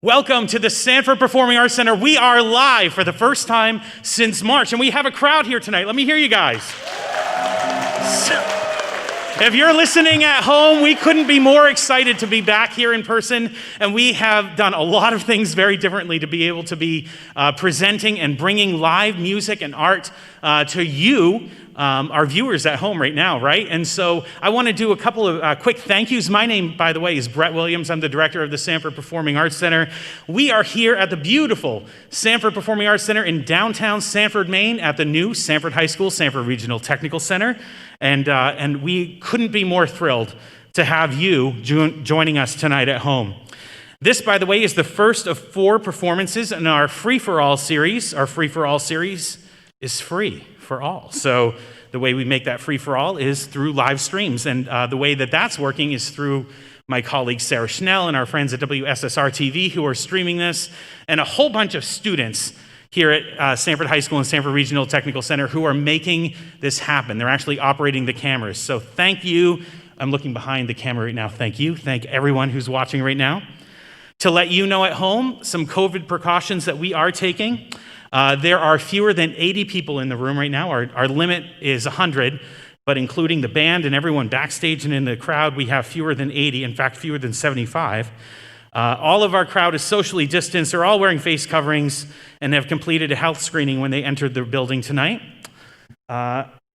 Welcome to the Sanford Performing Arts Center. We are live for the first time since March, and we have a crowd here tonight. Let me hear you guys. If you're listening at home, we couldn't be more excited to be back here in person, and we have done a lot of things very differently to be able to be presenting and bringing live music and art to you, our viewers at home right now, right? And so I want to do a couple of quick thank yous. My name, by the way, is Brett Williams. I'm the director of the Sanford Performing Arts Center. We are here at the beautiful Sanford Performing Arts Center in downtown Sanford, Maine, at the new Sanford High School, Sanford Regional Technical Center. And we couldn't be more thrilled to have you joining us tonight at home. This, by the way, is the first of 4 performances in our Free-for-All series. Our Free-for-All series is free for all. So the way we make that free-for-all is through live streams. And the way that that's working is through my colleague Sarah Schnell and our friends at WSSR-TV who are streaming this, and a whole bunch of students here at Sanford High School and Sanford Regional Technical Center who are making this happen. They're actually operating the cameras. So thank you. I'm looking behind the camera right now. Thank you. Thank everyone who's watching right now. To let you know at home, some COVID precautions that we are taking. There are fewer than 80 people in the room right now. Our limit is 100, but including the band and everyone backstage and in the crowd, we have fewer than 80, in fact, fewer than 75. All of our crowd is socially distanced. They're all wearing face coverings and have completed a health screening when they entered the building tonight.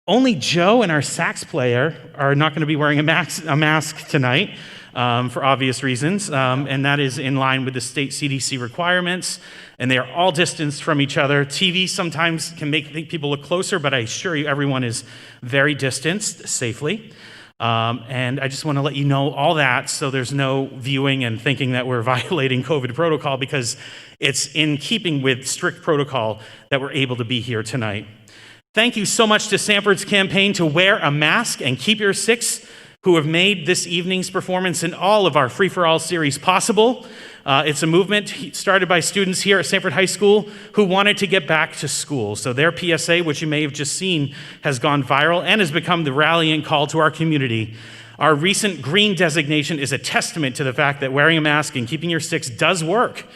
Only Joe and our sax player are not going to be wearing a mask tonight for obvious reasons, and that is in line with the state CDC requirements, and they are all distanced from each other. TV sometimes can make people look closer, but I assure you everyone is very distanced safely. And I just want to let you know all that so there's no viewing and thinking that we're violating COVID protocol, because it's in keeping with strict protocol that we're able to be here tonight. Thank you so much to Sanford's campaign to wear a mask and keep your 6 who have made this evening's performance and all of our Free-for-All series possible. It's a movement started by students here at Sanford High School who wanted to get back to school. So their PSA, which you may have just seen, has gone viral and has become the rallying call to our community. Our recent green designation is a testament to the fact that wearing a mask and keeping your 6 does work.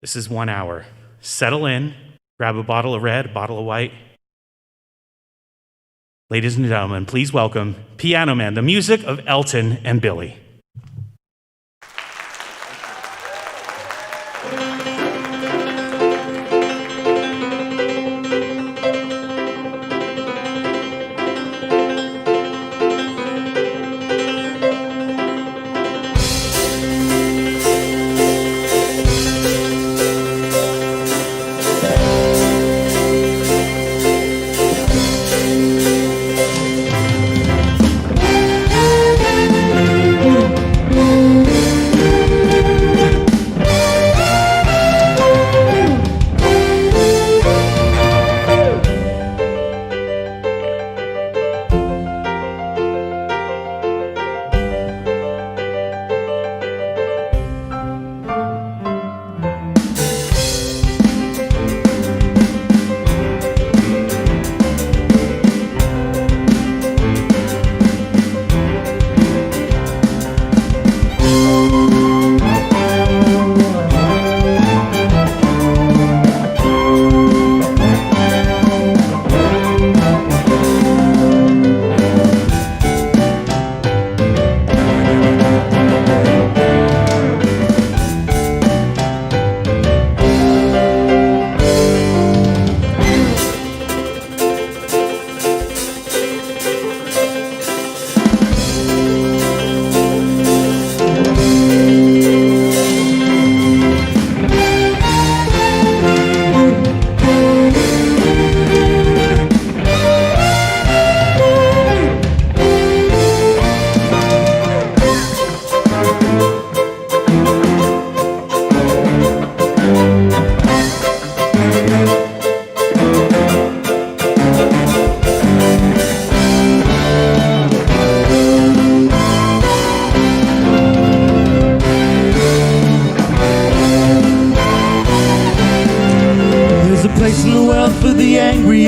This is 1 hour. Settle in, grab a bottle of red, a bottle of white. Ladies and gentlemen, please welcome Piano Man, the music of Elton and Billy.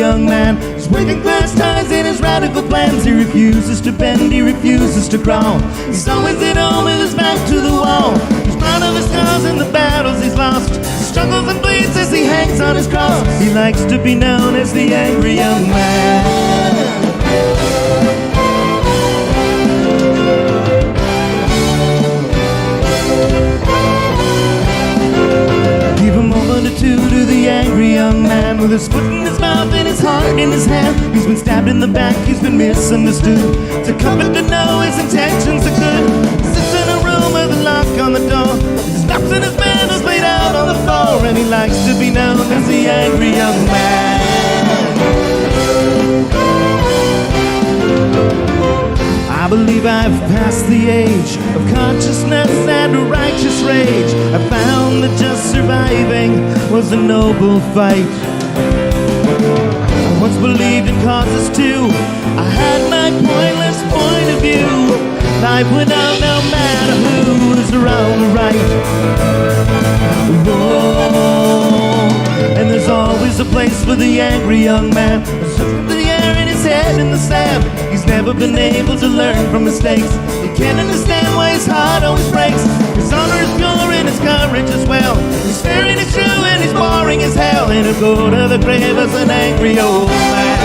young man is waving glass ties in his radical plans. He refuses to bend, he refuses to crawl. He's always at home with his back to the wall. He's proud of his scars and the battles he's lost. Struggles and bleeds as he hangs on his cross. He likes to be known as the angry young man. Give a moment or two to the angry young man, with his foot in his mouth and his heart in his hand. He's been stabbed in the back, he's been misunderstood. It's a comfort to know his intentions are good. He sits in a room with a lock on the door. His knocks and his man is laid out on the floor, and he likes to be known as the angry young man. I believe I've passed the age of consciousness and righteous rage. I found that just surviving was a noble fight. I once believed in causes too. I had my pointless point of view. Life went on no matter who was wrong or right. Whoa. And there's always a place for the angry young man. The air in his head in the sand. He's never been able to learn from mistakes. He can't understand why his heart always breaks. His honor is pure and his courage as well. His spirit is true and he's boring as hell. And he'll go to the grave as an angry old man.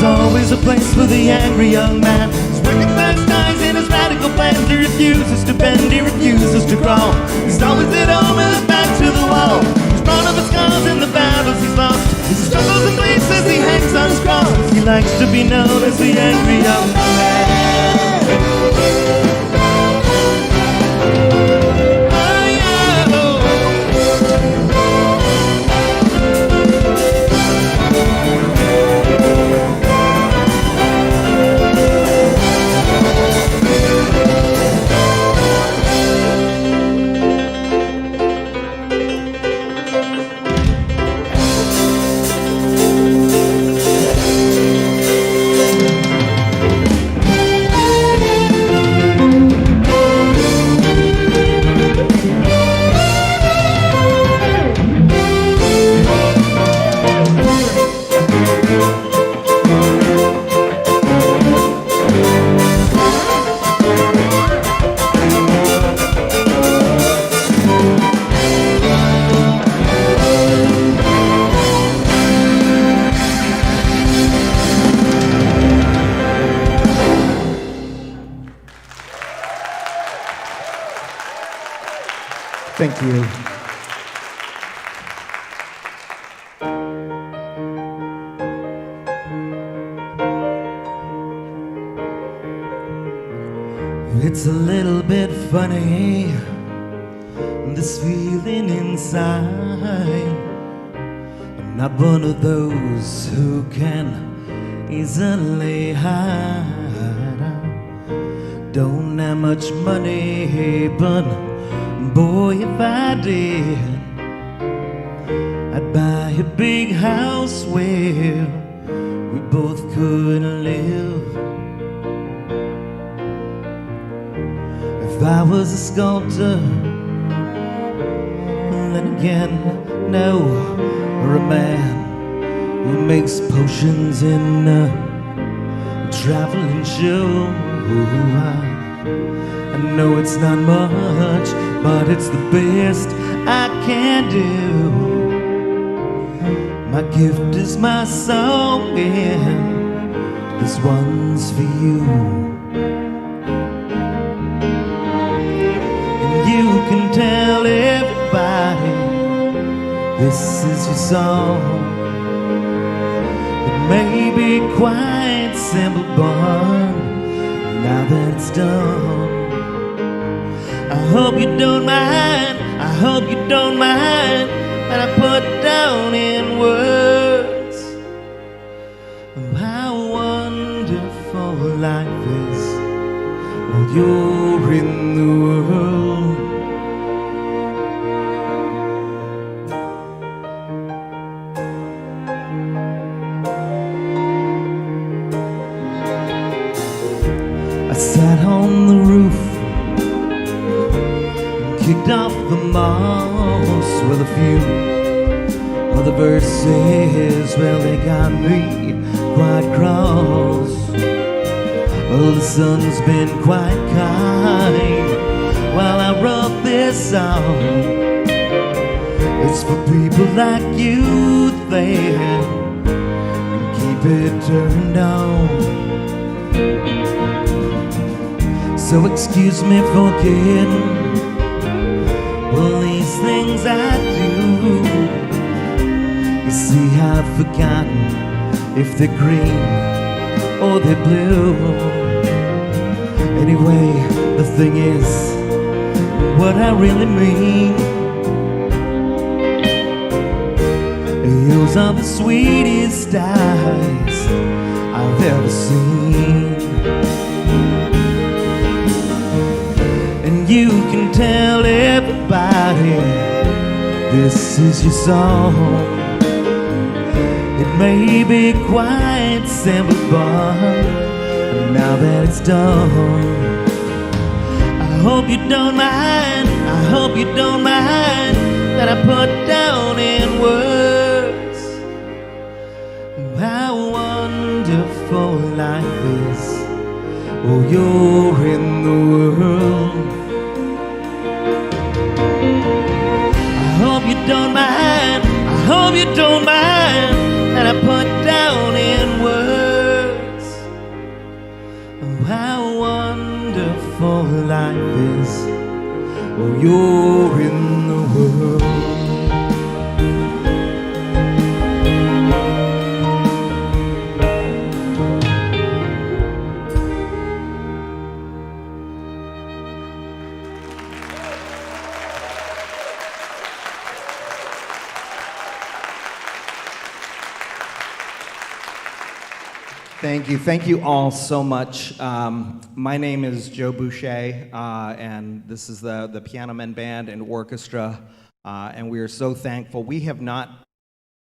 Always a place for the angry young man. His working class ties in his radical plans. He refuses to bend, he refuses to crawl. He's always at home with his back to the wall. He's proud of his scars and the battles he's lost. He struggles and bleeds as he hangs on his cross. He likes to be known as the angry young man. Thank you. It's a little bit funny, this feeling inside. I'm not one of those who can easily hide. Don't have much money, but boy, if I did, I'd buy a big house where we both could live. If I was a sculptor, then again, no, or a man who makes potions in a traveling show. I know it's not much, but it's the best I can do. My gift is my song, and this one's for you. And you can tell everybody this is your song. It may be quite simple, but now that it's done, I hope you don't mind, I hope you don't mind that I put down in words how wonderful life is while you're in the world. I sat on the roof and kicked off the moss with a few of the verses. Well, they got me quite cross. Well, the sun's been quite kind while I wrote this song. It's for people like you there, and keep it turned on. So excuse me for kidding, well, these things I do. You see, I've forgotten if they're green or they're blue. Anyway, the thing is, what I really mean, yours are the sweetest eyes I've ever seen. And you can tell everybody this is your song. It may be quite simple, but now that it's done, I hope you don't mind, I hope you don't mind that I put down in words how wonderful life is. Oh, you're in the world. I hope you don't mind, I hope you don't mind that I put down in words how wonderful life is. Oh, you're in the world. Thank you all so much. My name is Joe Boucher, and this is the Piano Men Band and Orchestra, and we are so thankful. We have not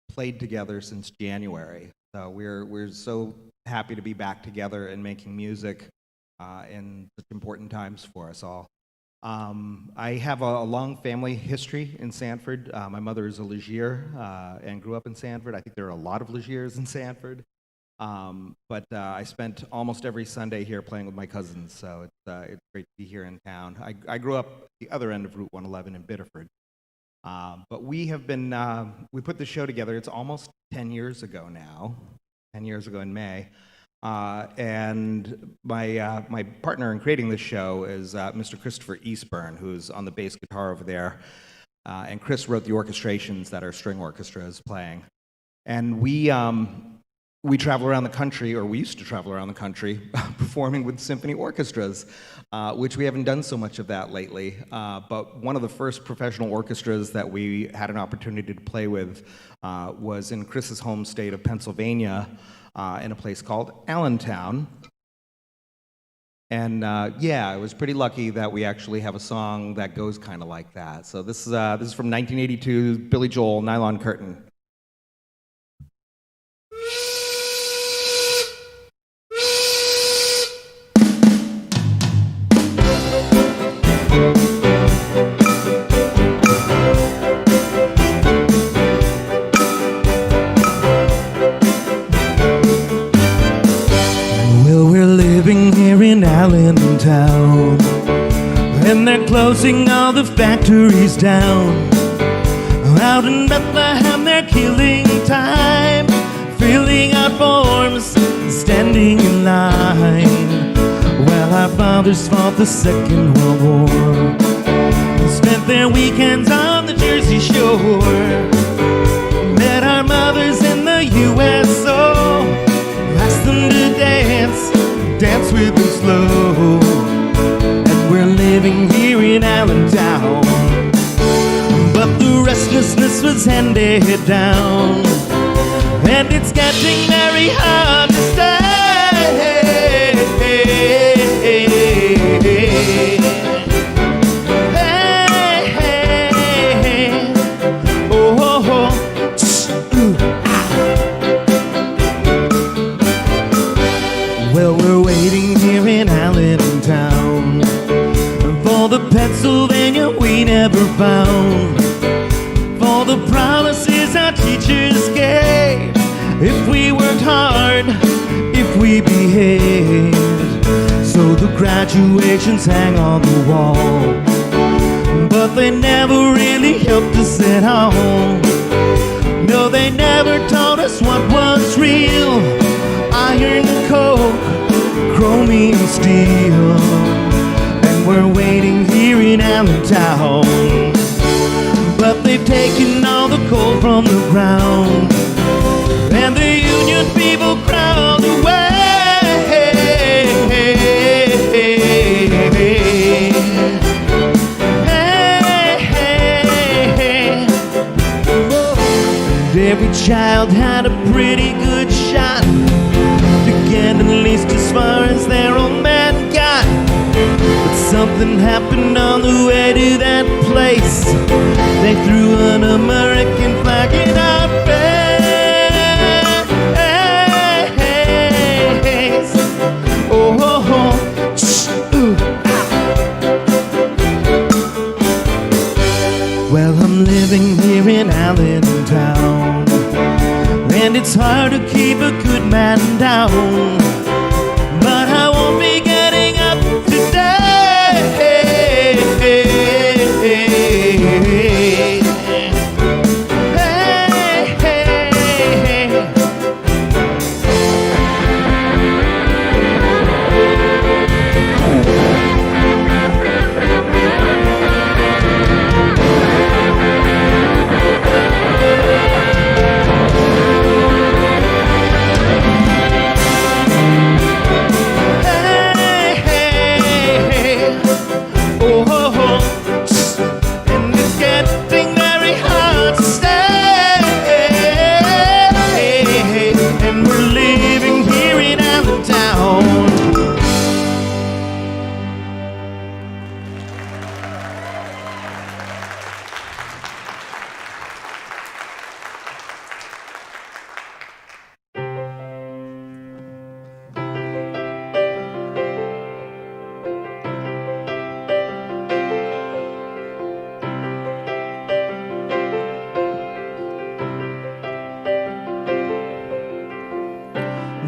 played together since January, so we're so happy to be back together and making music in such important times for us all. I have a long family history in Sanford. My mother is a Ligier and grew up in Sanford. I think there are a lot of Ligiers in Sanford. But I spent almost every Sunday here playing with my cousins, so it's great to be here in town. I grew up at the other end of Route 111 in Biddeford. But we have been, we put the show together, it's almost 10 years ago now, 10 years ago in May. And my partner in creating this show is Mr. Christopher Eastburn, who's on the bass guitar over there. And Chris wrote the orchestrations that our string orchestra is playing. And we travel around the country, or we used to travel around the country, performing with symphony orchestras, which we haven't done so much of that lately. But one of the first professional orchestras that we had an opportunity to play with was in Chris's home state of Pennsylvania, in a place called Allentown. And yeah, I was pretty lucky that we actually have a song that goes kind of like that. So this is from 1982, Billy Joel, Nylon Curtain. Allentown, and they're closing all the factories down. Out in Bethlehem they're killing time, filling out forms, standing in line. Well, our fathers fought the Second World War, spent their weekends on the Jersey Shore, met our mothers in the USO, asked them to dance with them slow. And we're living here in Allentown, but the restlessness was handed down, and it's getting very hard to stay. Well, we're waiting here in Allentown in town. For the Pennsylvania we never found. For the promises our teachers gave. If we worked hard, if we behaved. So the graduations hang on the wall, but they never really helped us at home. No, they never taught us what was real. Iron and coke, chromium and steel. And we're waiting here in Allentown. But they've taken all the coal from the ground, and the union people crowd away. Every child had a pretty good shot to get at least as far as their old man got. But something happened on the way to that place. They threw an American flag in our face. Oh, oh, oh. Ooh. Well, I'm living here in Allentown, and it's hard to keep a good man down. But I won't be getting up today.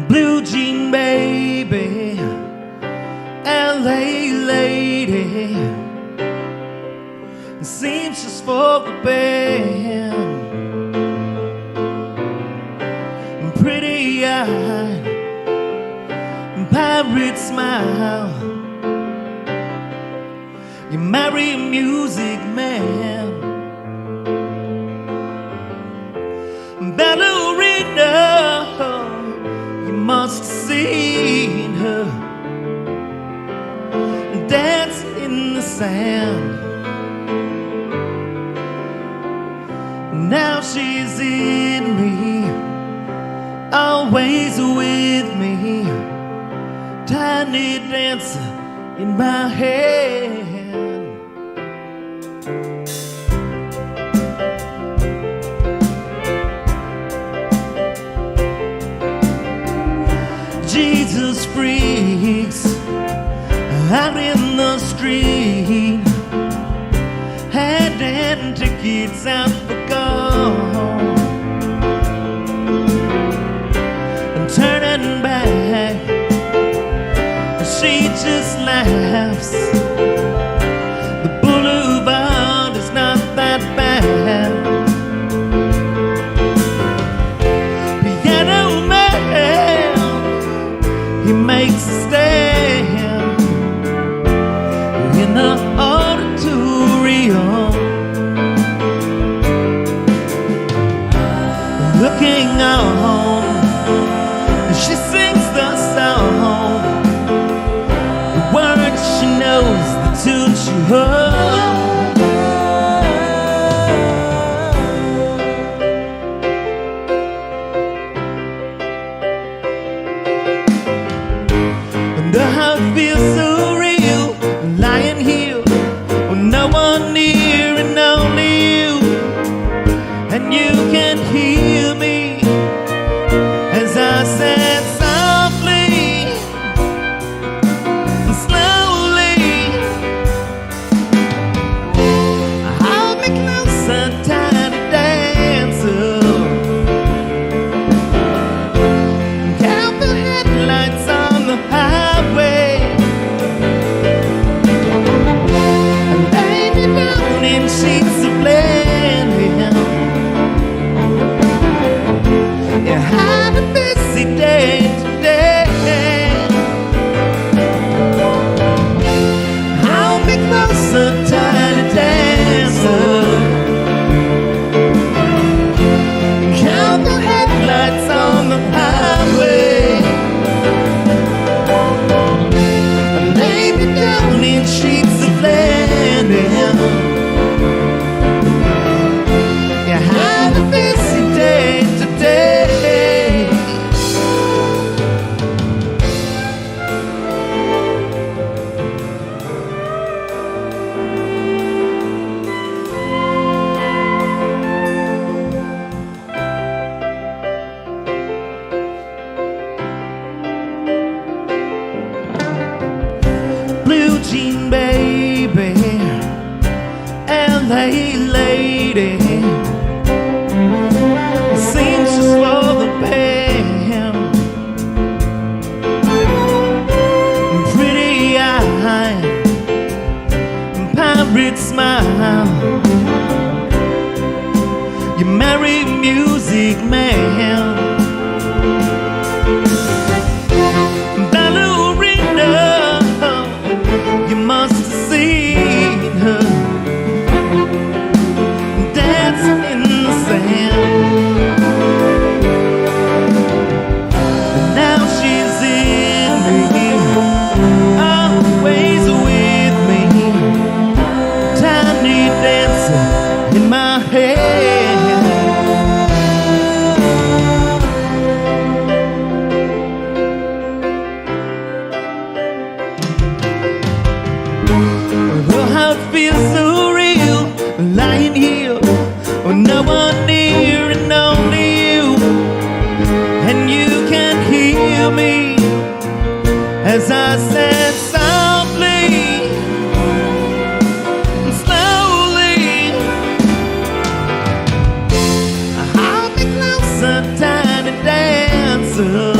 Blue jean baby, LA lady, seamstress for the band, pretty eyed, pirate smile. You marry a music man, ballerina. Must have seen her dance in the sand. Now she's in me, always with me, tiny dancer in my hand. Jesus freaks out in the street, handing tickets out for gold, and turning back, she just laughs. The boulevard is not that bad. Piano man, he makes a stand in the auditorium, looking on. She sings the song, the words she knows, the tune she heard. And the heart feels so real, lying here with no one near and only you. And you can hear me as I said softly, highway. I lay me down in sheets of linen. You had a busy day today. Hold me closer, tiny dancer. Count the headlights on the highway. Lay me down in sheets of linen. You had a busy day today. Blue jean baby, LA lady, seamstress for the band, pretty eye, pirate smile. You marry music man. Ballerina, you must have seen her dancing in the sand. And now she's in me, always with me. Tiny dancer in my head. Oh, how it feels so real, lying here with no one near and only you. And you can hear me as I said softly and slowly. Hold me closer, tiny dancer.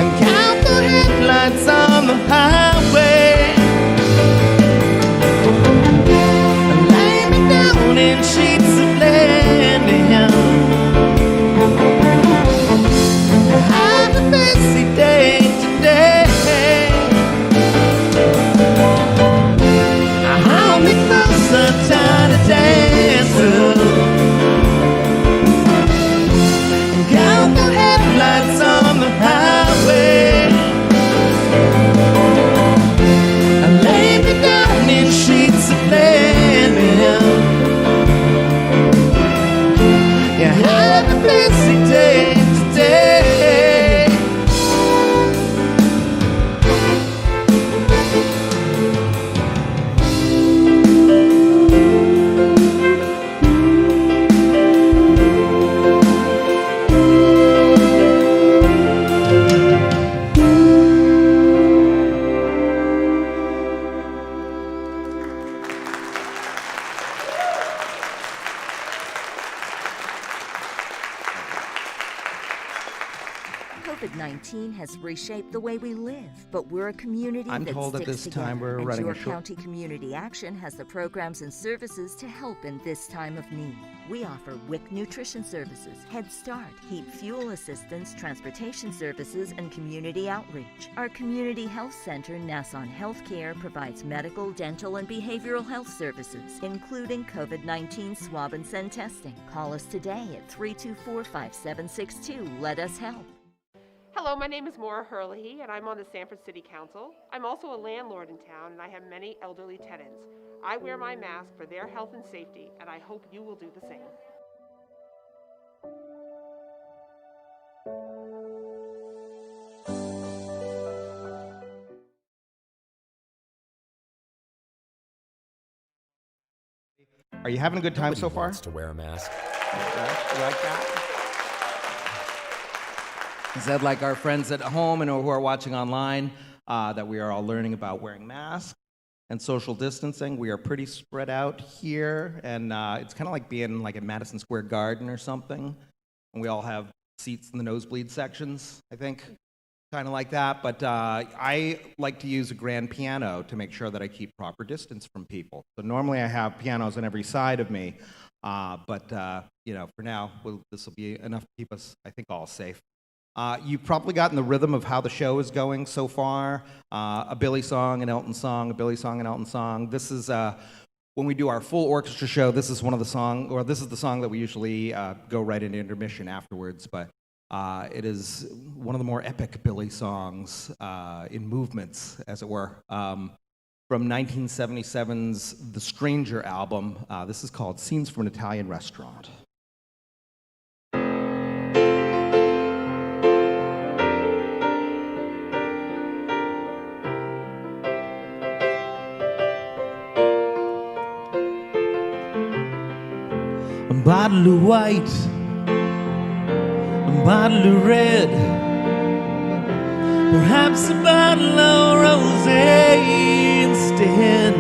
And count the headlights on the highway. And lay me down in sheets of linen. Have a busy day today. Hold me closer, tiny dancer. And count the headlights on the highway. And lay me down in sheets of linen. You had a busy day today. COVID-19 has reshaped the way we live, but we're a community I'm that told at sticks this time together, we're and running your a short- county community action has the programs and services to help in this time of need. We offer WIC nutrition services, Head Start, heat fuel assistance, transportation services, and community outreach. Our community health center, Nassau Healthcare, provides medical, dental, and behavioral health services, including COVID-19 swab and send testing. Call us today at 324-5762. Let us help. Hello, my name is Maura Hurley, and I'm on the Sanford City Council. I'm also a landlord in town, and I have many elderly tenants. I wear my mask for their health and safety, and I hope you will do the same. Are you having a good time so far? Wants to wear a mask. You like that? He said, like our friends at home and who are watching online, that we are all learning about wearing masks and social distancing. We are pretty spread out here, and it's kind of like being like at Madison Square Garden or something. And we all have seats in the nosebleed sections, I think. kind of like that, but I like to use a grand piano to make sure that I keep proper distance from people. So normally I have pianos on every side of me, but you know, for now, this will be enough to keep us, I think, all safe. You've probably gotten the rhythm of how the show is going so far. A Billy song, an Elton song, a Billy song, an Elton song. This is when we do our full orchestra show. This is one of the song, or this is the song that we usually go right into intermission afterwards. But it is one of the more epic Billy songs in movements, as it were, from 1977's The Stranger album. This is called Scenes from an Italian Restaurant. A bottle of white, a bottle of red, perhaps a bottle of rosé instead.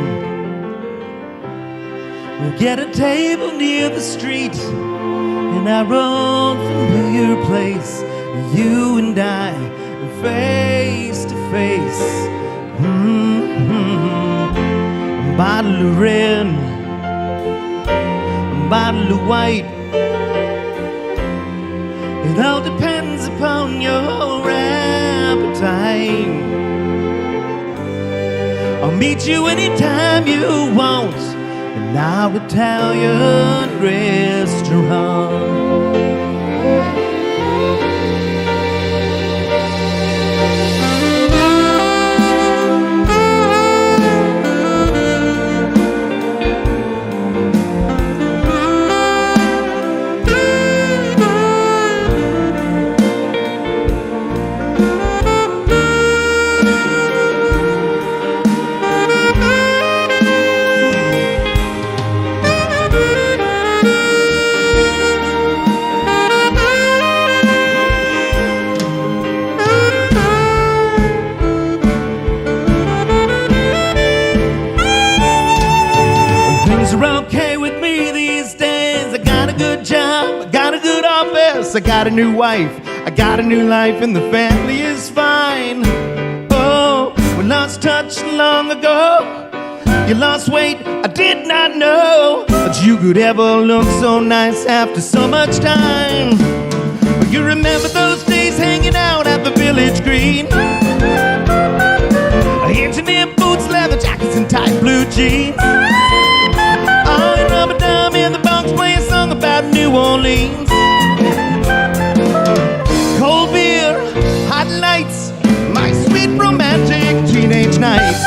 We'll get a table near the street in our own familiar place, you and I, face to face. A bottle of red, bottle of white. It all depends upon your appetite. I'll meet you anytime you want in our Italian restaurant. I got a new wife, I got a new life, and the family is fine. Oh, we lost touch long ago. You lost weight, I did not know that you could ever look so nice after so much time. You remember those days hanging out at the village green, engineer boots, leather jackets, and tight blue jeans. Oh, and rubber dub in the box, play a song about New Orleans. Cold beer, hot lights, my sweet romantic teenage nights.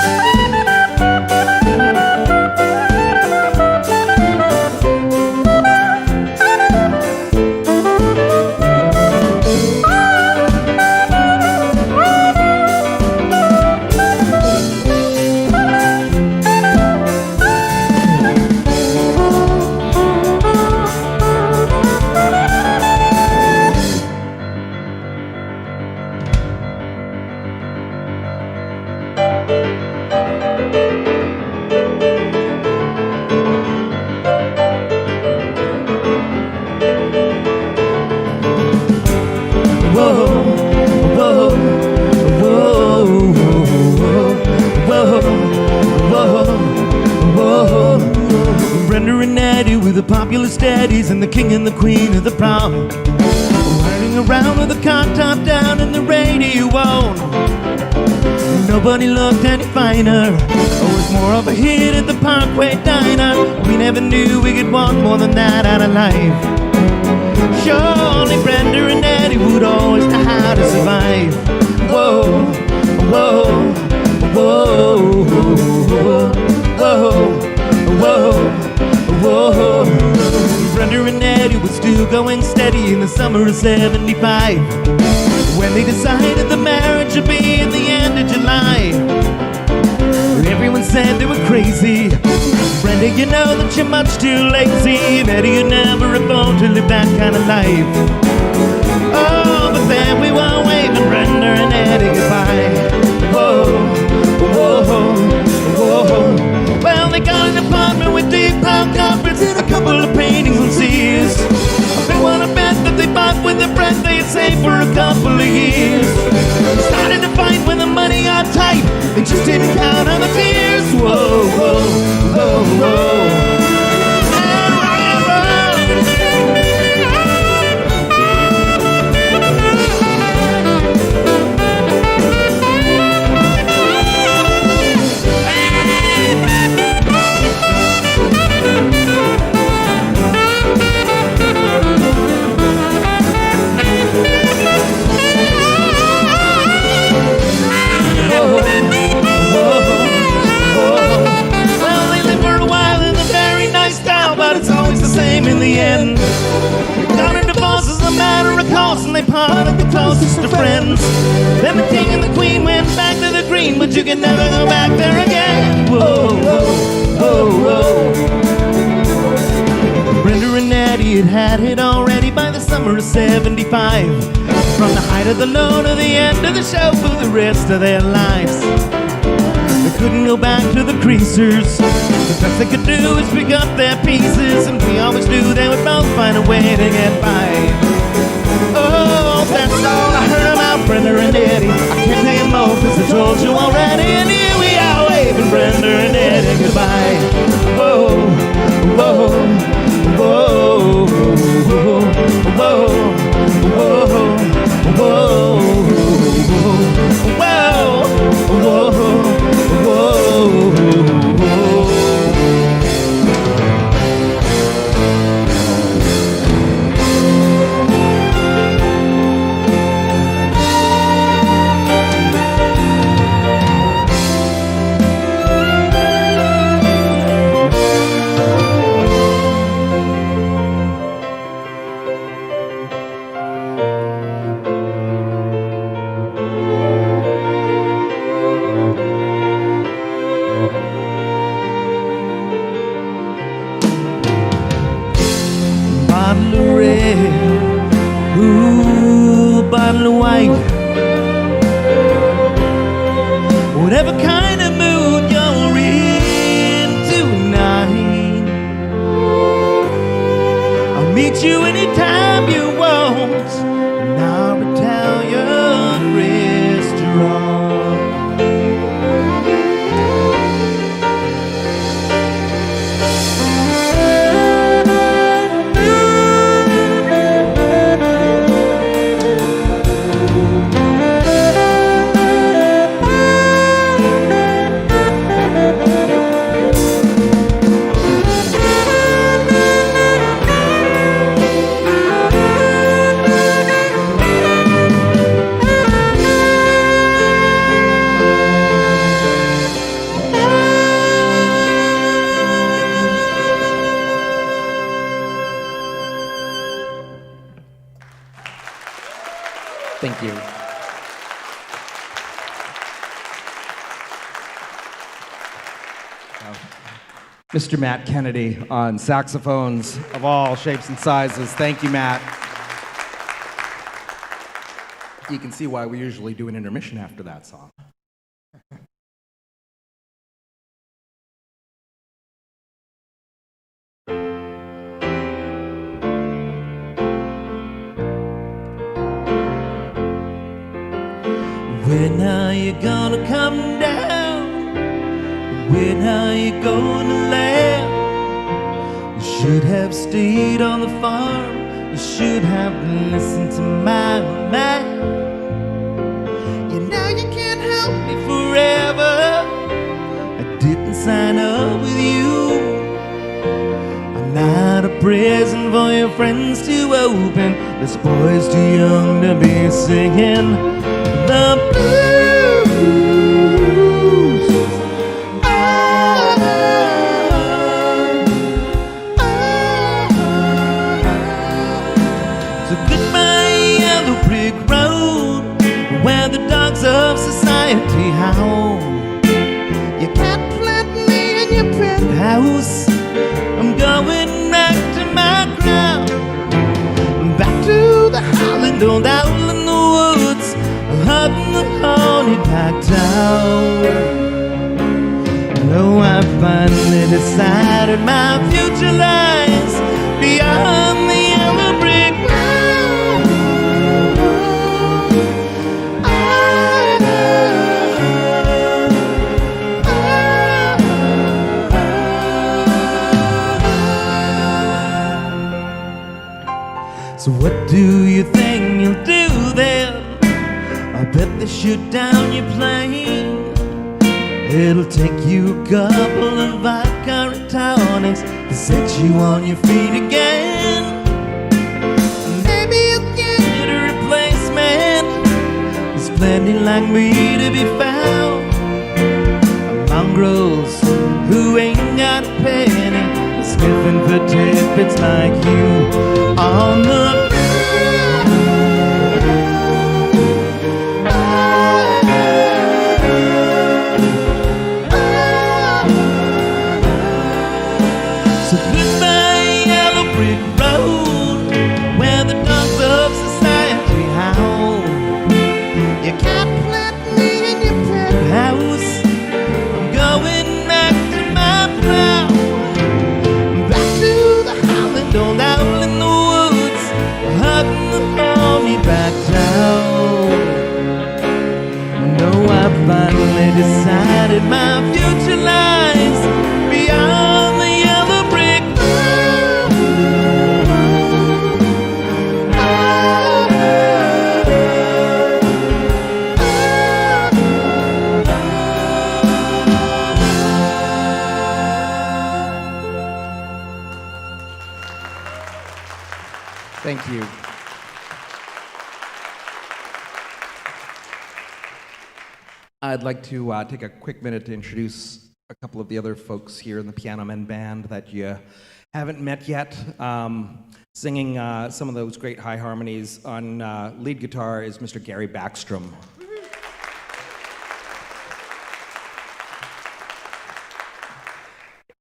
Popular steadies and the king and the queen of the prom, riding around with the car top down and the radio on. Nobody looked any finer, always more of a hit at the Parkway Diner. We never knew we could want more than that out of life. Surely Brenda and Eddie would always know how to survive. Whoa, whoa, whoa, whoa, whoa, whoa. Brenda and Eddie were still going steady in the summer of '75, when they decided the marriage would be at the end of July. Everyone said they were crazy. Brenda, you know that you're much too lazy, and Eddie, you never afford to live that kind of life. Oh, but then we were waving Brenda and Eddie goodbye. Whoa, whoa, whoa. Well, they got an apartment with deep pound carpets and a couple of paintings on Sears. They want to bet that they bought with the breath they had saved for a couple of years. friends. Then the king and the queen went back to the green, but you can never go back there again. Whoa, whoa, whoa, whoa. Brenda and Eddie had it already by the summer of '75. From the height of the low to the end of the show for the rest of their lives. They couldn't go back to the creasers. The best they could do is pick up their pieces, and we always knew they would both find a way to get by. Oh, that's all I heard about Brenda and Eddie. I can't tell you more cause I told you already. And here we are waving Brenda and Eddie goodbye. Whoa, whoa, whoa, whoa, whoa, whoa, whoa, whoa, whoa. Bottle of red, ooh, bottle of white. Whatever kind of mood you're in tonight, I'll meet you anytime you want in our Italian restaurant. Thank you. Mr. Matt Kennedy on saxophones of all shapes and sizes. Thank you, Matt. You can see why we usually do an intermission after that song. When are you gonna come down? When are you gonna land? You should have stayed on the farm. You should have listened to my man. You know you can't help me forever. I didn't sign up with you. I'm not a present for your friends to open. This boy's too young to be singing the blues. So goodbye, yellow brick road, where the dogs of society howl. You can't plant me in your penthouse. I'm going back to my ground, back to the Highland old owl in the woods, up in the honey pack town. Though I finally decided my future lies beyond the yellow brick road. So what do you think you'll do then? I bet they shoot down your plane. It'll take you a couple of vodka tonics to set you on your feet again. Maybe you'll get a replacement. There's plenty like me to be found. Mongrels who ain't got a penny, sniffing for tidbits like you on the decided my future lies beyond the yellow brick Thank you. I'd like to take a quick minute to introduce a couple of the other folks here in the Piano Men Band that you haven't met yet. Singing some of those great high harmonies on lead guitar is Mr. Gary Backstrom.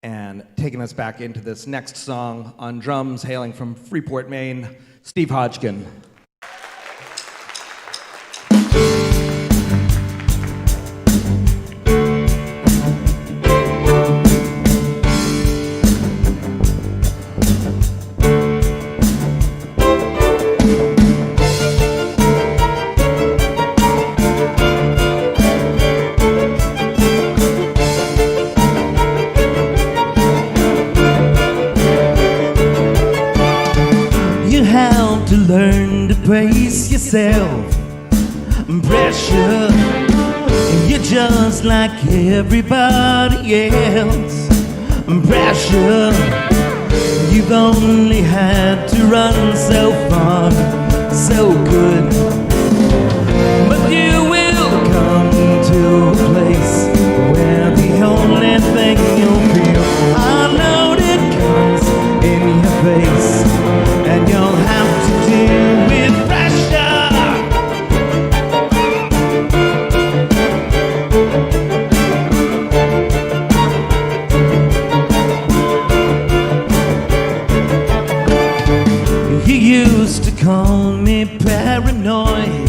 And taking us back into this next song on drums, hailing from Freeport, Maine, Steve Hodgkin. Learn to brace yourself. Pressure, you're just like everybody else. Pressure, you've only had to run so far, so good. But you will come to a place where the only thing you'll feel are loaded guns in your face, and you'll have to deal with pressure. You used to call me paranoid,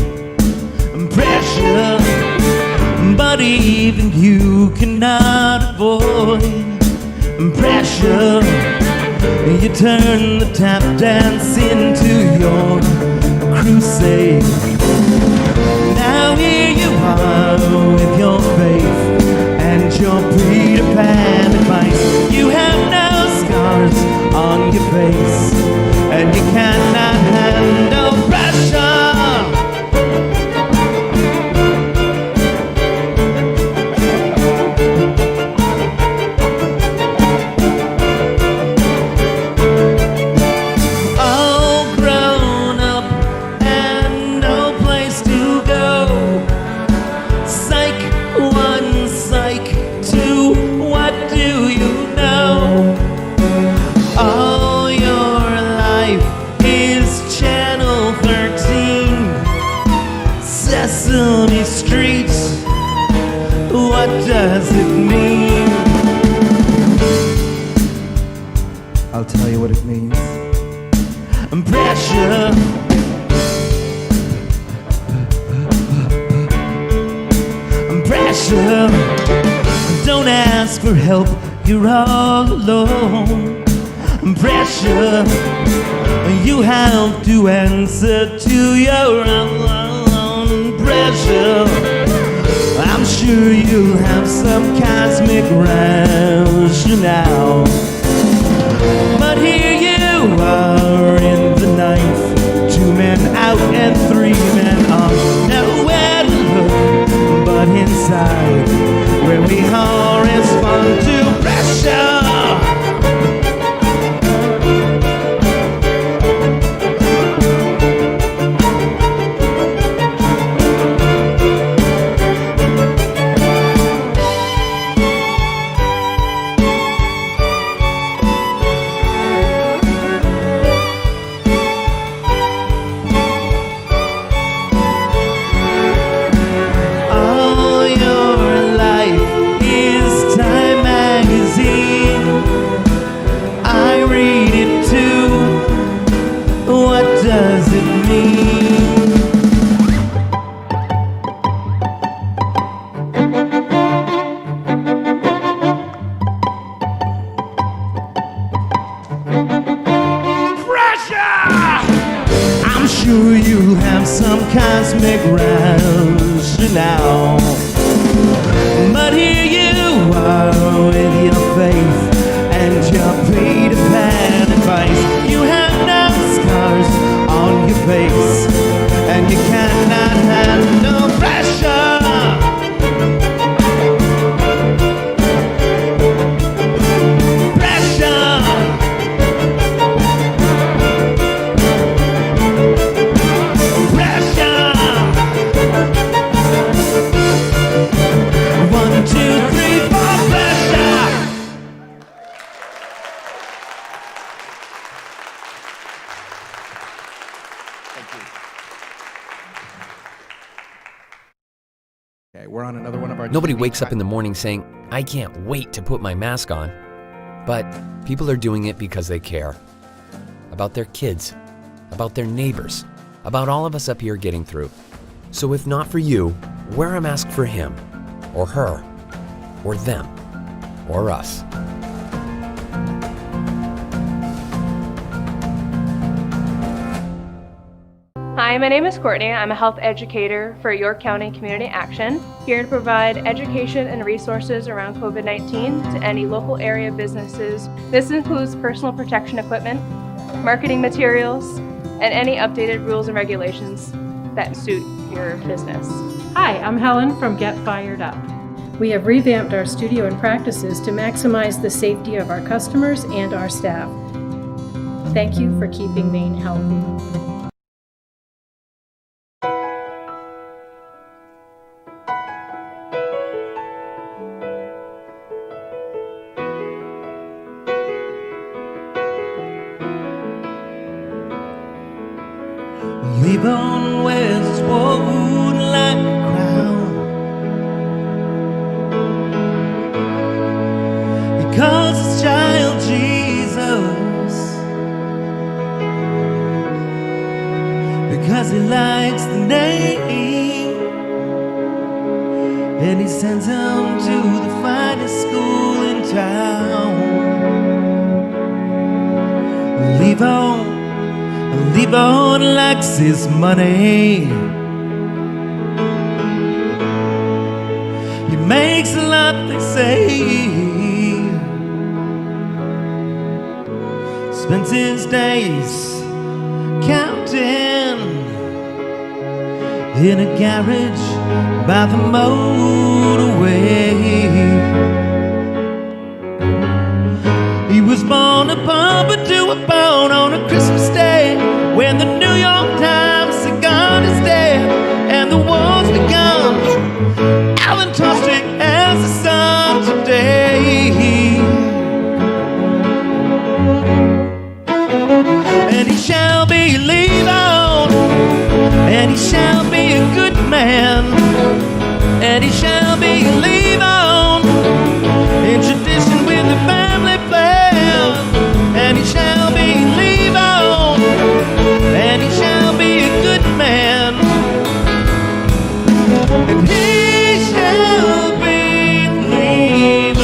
pressure, but even you cannot avoid pressure. You turn the tap dance into your crusade. Now here you are with your faith and your Peter Pan advice. You have no scars on your face, and you cannot handle pressure. Sesame Street, what does it mean? I'll tell you what it means. Pressure. Pressure. Don't ask for help, you're all alone. Pressure. You have to answer to your own pressure. I'm sure you'll have some cosmic rationale, but here you are in the ninth, 2 men out and 3 men on. Nowhere to look but inside, where we all respond to pressure. All your life is But here you are with your faith and your predefined advice. You have no scars on your face, and you cannot handle pressure. We're on another one of our Nobody wakes up in the morning saying, I can't wait to put my mask on. But people are doing it because they care. About their kids, about their neighbors, about all of us up here getting through. So if not for you, wear a mask for him, or her, or them, or us. Hi, my name is Courtney. I'm a health educator for York County Community Action, here to provide education and resources around COVID-19 to any local area businesses. This includes personal protection equipment, marketing materials, and any updated rules and regulations that suit your business. Hi, I'm Helen from Get Fired Up. We have revamped our studio and practices to maximize the safety of our customers and our staff. Thank you for keeping Maine healthy. Levon wears his wood like a crown. He calls his child Jesus because he likes the name, and he sends him to the finest school in town. Levon likes his money. He makes a lot, they say. Spends his days counting in a garage by the motorway. He was born a pauper to a bone on a Christmas day, when the New York Times had gone his day and the war's begun. Alan Tostrick has a son today, and he shall be Levon, and he shall be a good man, and he shall be Levon in tradition with the family plan, and he shall be Levon, and he shall be a good man, and he shall be Levon.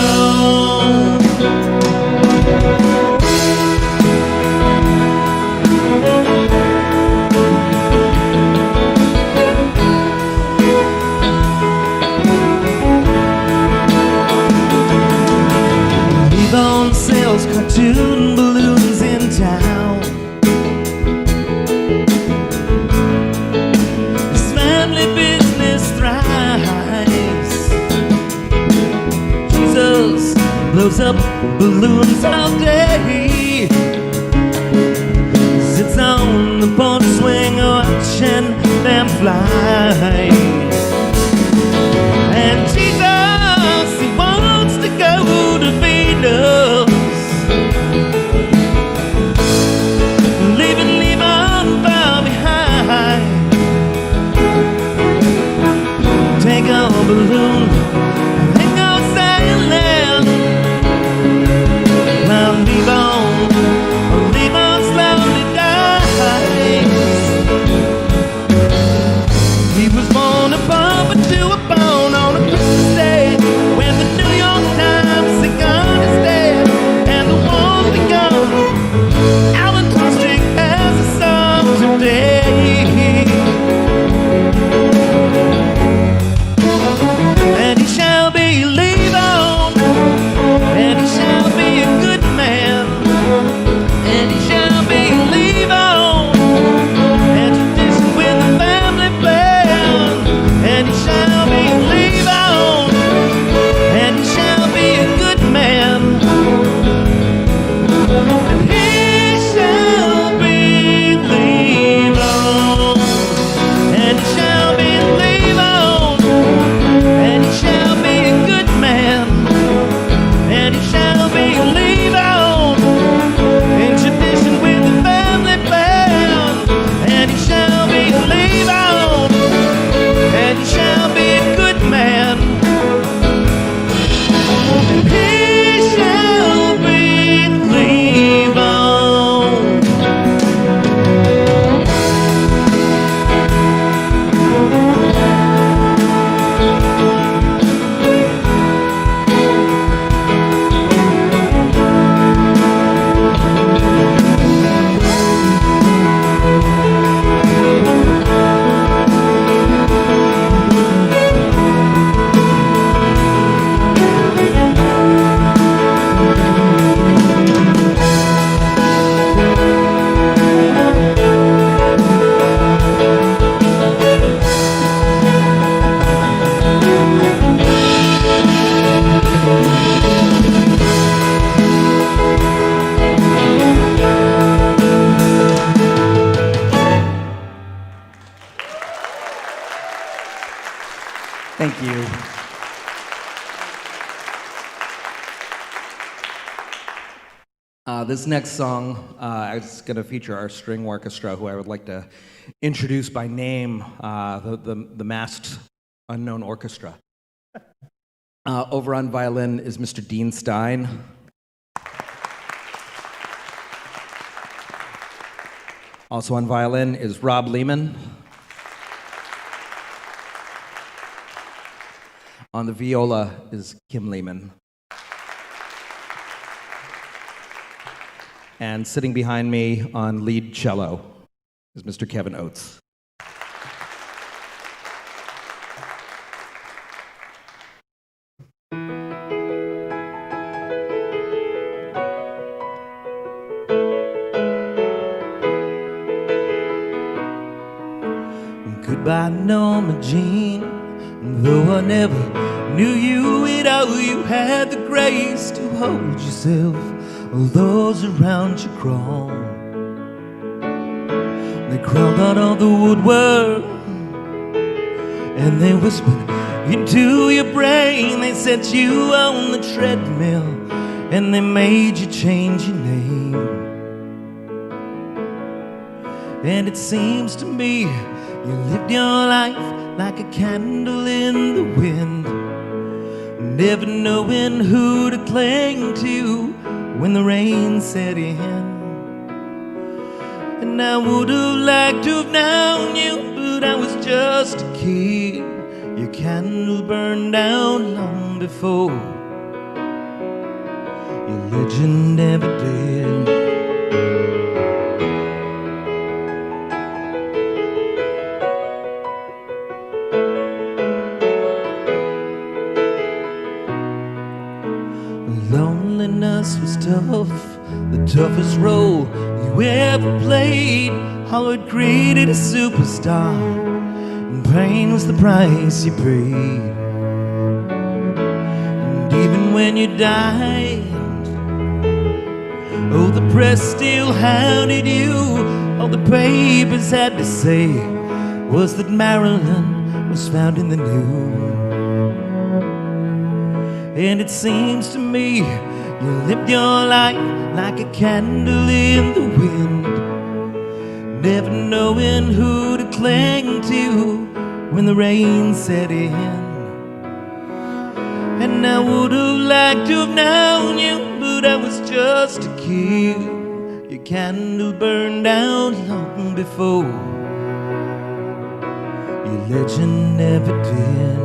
Levon sells cartoon balloons in town. His family business thrives. Jesus blows up balloons all day. Sits on the porch swing watching them fly. And Jesus, he wants to go to Venus, leaving Levon far behind. Take a balloon and go sailing, while Levon slowly dies. He was born a pauper to a bone on a Christmas day, when the New York Times had gone his day and the war's begun. Alan Tostrick has a son today, you. This next song is going to feature our string orchestra, who I would like to introduce by name, the masked unknown orchestra. Over on violin is Mr. Dean Stein. Also on violin is Rob Lehman. On the viola is Kim Lehman. And sitting behind me on lead cello is Mr. Kevin Oates. Goodbye, Norma Jean. Though I never knew you at all, you had the grace to hold yourself. All those around you crawl. They crawled out of the woodwork and they whispered into your brain. They set you on the treadmill and they made you change your name. And it seems to me you lived your life like a candle in the wind, never knowing who to cling to when the rain set in. And I would have liked to have known you, but I was just a kid. Your candle burned down long before your legend ever did. Loneliness was tough, the toughest role you ever played. Hollywood created a superstar, and pain was the price you paid. And even when you died, oh, the press still hounded you. All the papers had to say was that Marilyn was found in the nude. And it seems to me you lived your life like a candle in the wind, never knowing who to cling to when the rain set in. And I would have liked to have known you, but I was just a kid. Your candle burned down long before your legend never did.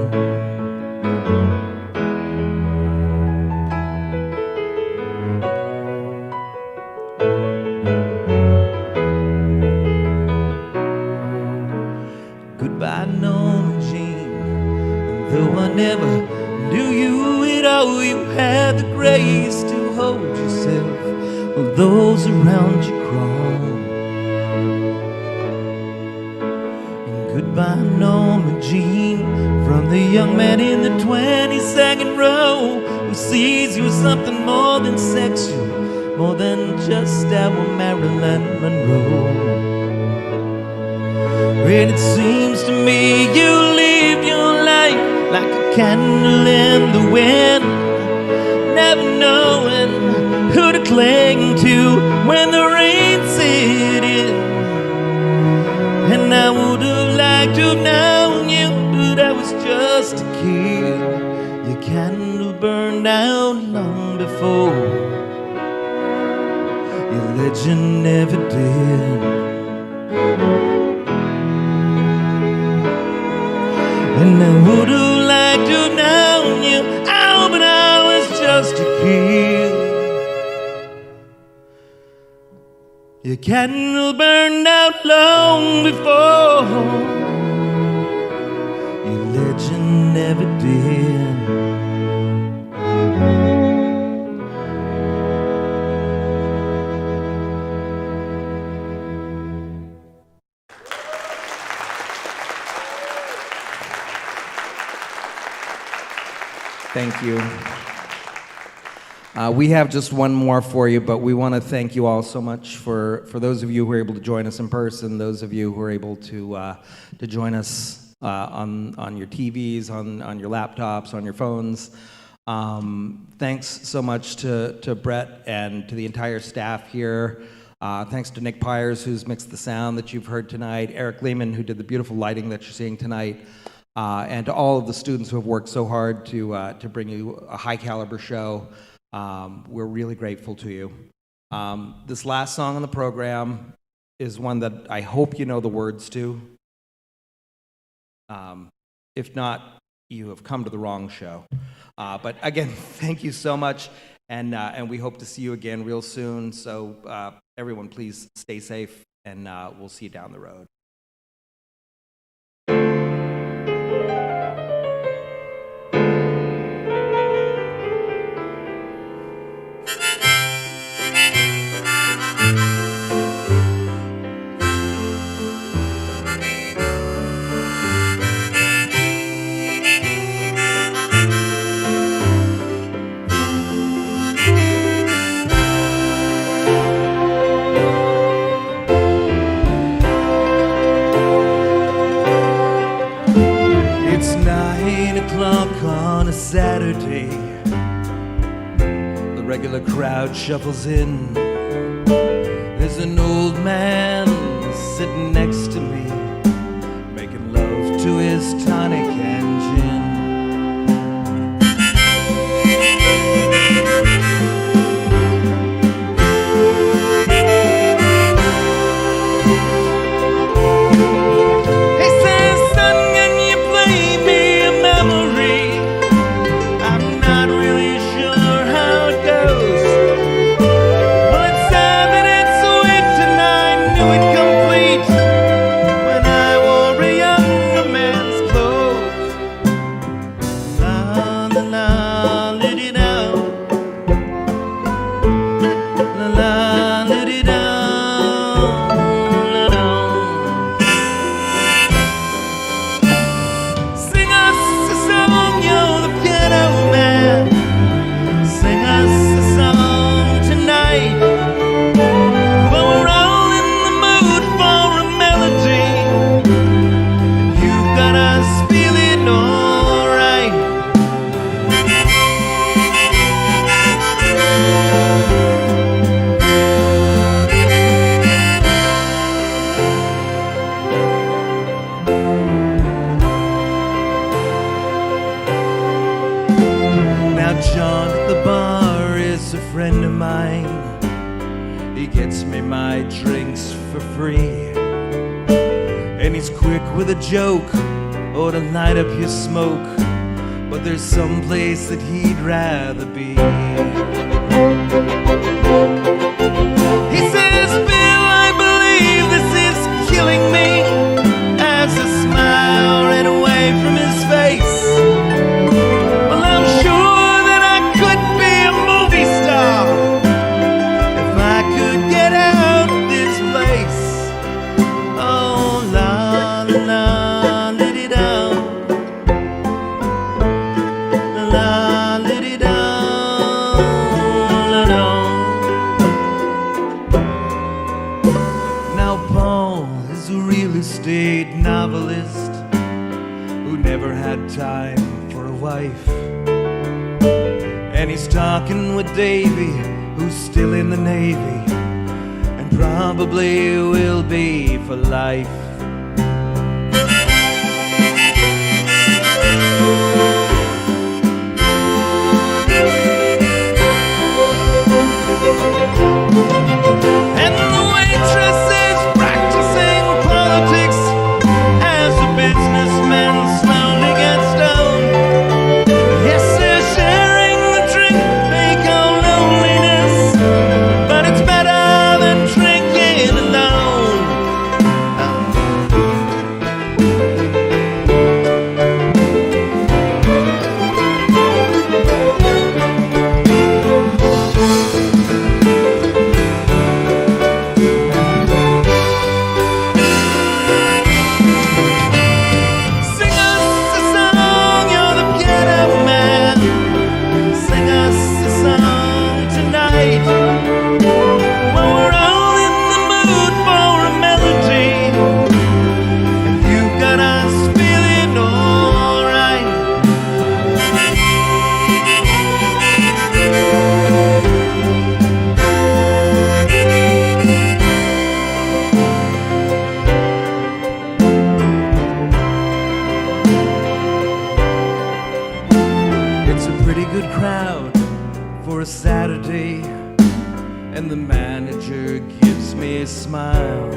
Goodbye, Norma Jean. And though I never knew you at all, you had the grace to hold yourself while those around you crawl. And goodbye, Norma Jean, from the young man in the 22nd row who sees you as something more than sexual, more than just our Marilyn Monroe. And it seems to me you lived your life like a candle in the wind, never knowing who to cling to when the rain set in. And I would have liked to have known you, but I was just a kid. Your candle burned out long before your legend never did. And I would have liked to have known you, oh, but I was just a kid. Your candle burned out long before your legend never did. Thank you. We have just one more for you, but we want to thank you all so much for those of you who are able to join us in person, those of you who are able to join us on your TVs, on your laptops, on your phones. Thanks so much to Brett and to the entire staff here. Thanks to Nick Pyers, who's mixed the sound that you've heard tonight, Eric Lehman, who did the beautiful lighting that you're seeing tonight, and to all of the students who have worked so hard to bring you a high caliber show. We're really grateful to you. This last song on the program is one that I hope you know the words to. If not, you have come to the wrong show. But again, thank you so much, and we hope to see you again real soon. So everyone, please stay safe, and we'll see you down the road. On a Saturday, the regular crowd shuffles in. There's an old man sitting next to me, making love to his tonic and gin. With a joke or to light up your smoke, but there's some place that he'd rather be. He says, Bill, I believe this is killing me, as a smile ran away from his face. Well, I'm sure that I could be a movie star if I could get out of this place. Oh, la la let it out. La let it out. Now Paul is a real estate novelist who never had time for a wife. And he's talking with Davy, who's still in the Navy, and probably will be for life. And the waitress is practicing politics as the businessmen slowly get stoned. Yes, they're sharing the drink they call loneliness, but it's better than drinking alone. It's a pretty good crowd for a Saturday, and the manager gives me a smile,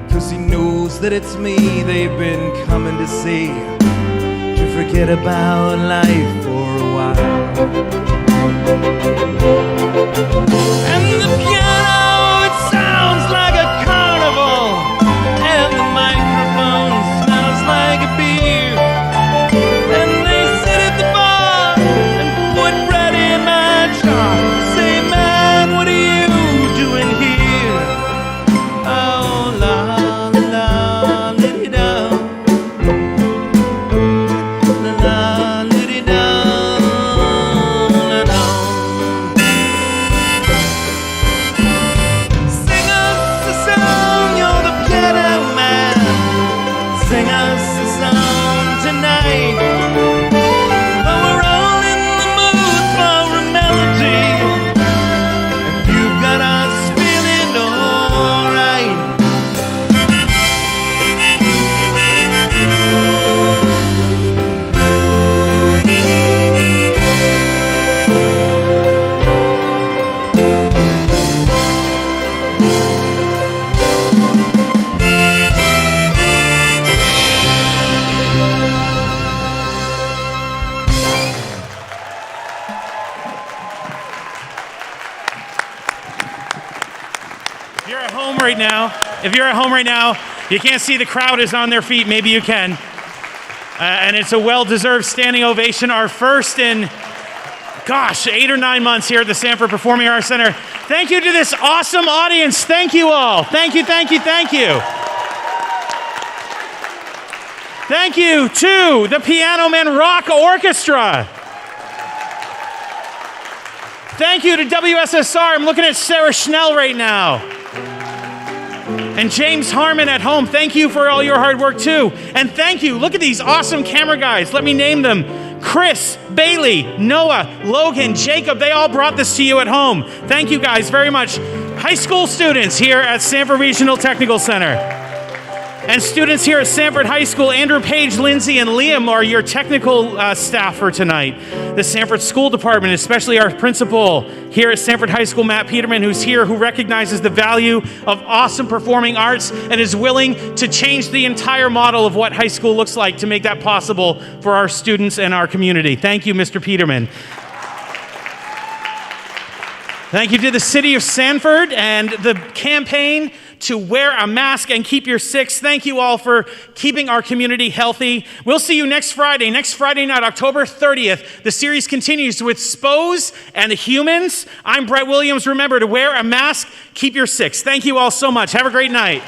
'cause he knows that it's me they've been coming to see, to forget about life for a while. And the piano, it sounds like a carnival, and the microphone smells like a beer, and they sit at the bar and put bread in my jar, say, man, what are you doing here? Oh, la, la, liddy-da, la, la, liddy-da, la, la. Sing us a song, you're the piano man. Sing us a song tonight. But we're all in the mood for a melody, and you've got us feeling alright. If you're at home right now, you can't see the crowd is on their feet. Maybe you can. And it's a well-deserved standing ovation. Our first in, 8 or 9 months here at the Sanford Performing Arts Center. Thank you to this awesome audience. Thank you all. Thank you, thank you, thank you. Thank you to the Piano Man Rock Orchestra. Thank you to WSSR. I'm looking at Sarah Schnell right now. And James Harmon at home, thank you for all your hard work too. And thank you, look at these awesome camera guys. Let me name them. Chris, Bailey, Noah, Logan, Jacob, they all brought this to you at home. Thank you guys very much. High school students here at Sanford Regional Technical Center. And students here at Sanford High School, Andrew Page, Lindsay, and Liam are your technical staff for tonight. The Sanford School Department, especially our principal here at Sanford High School, Matt Peterman, who's here, who recognizes the value of awesome performing arts and is willing to change the entire model of what high school looks like to make that possible for our students and our community. Thank you, Mr. Peterman. Thank you to the City of Sanford and the campaign to wear a mask and keep your six. Thank you all for keeping our community healthy. We'll see you next Friday night, October 30th. The series continues with SPOs and Humans. I'm Brett Williams. Remember to wear a mask, keep your six. Thank you all so much. Have a great night.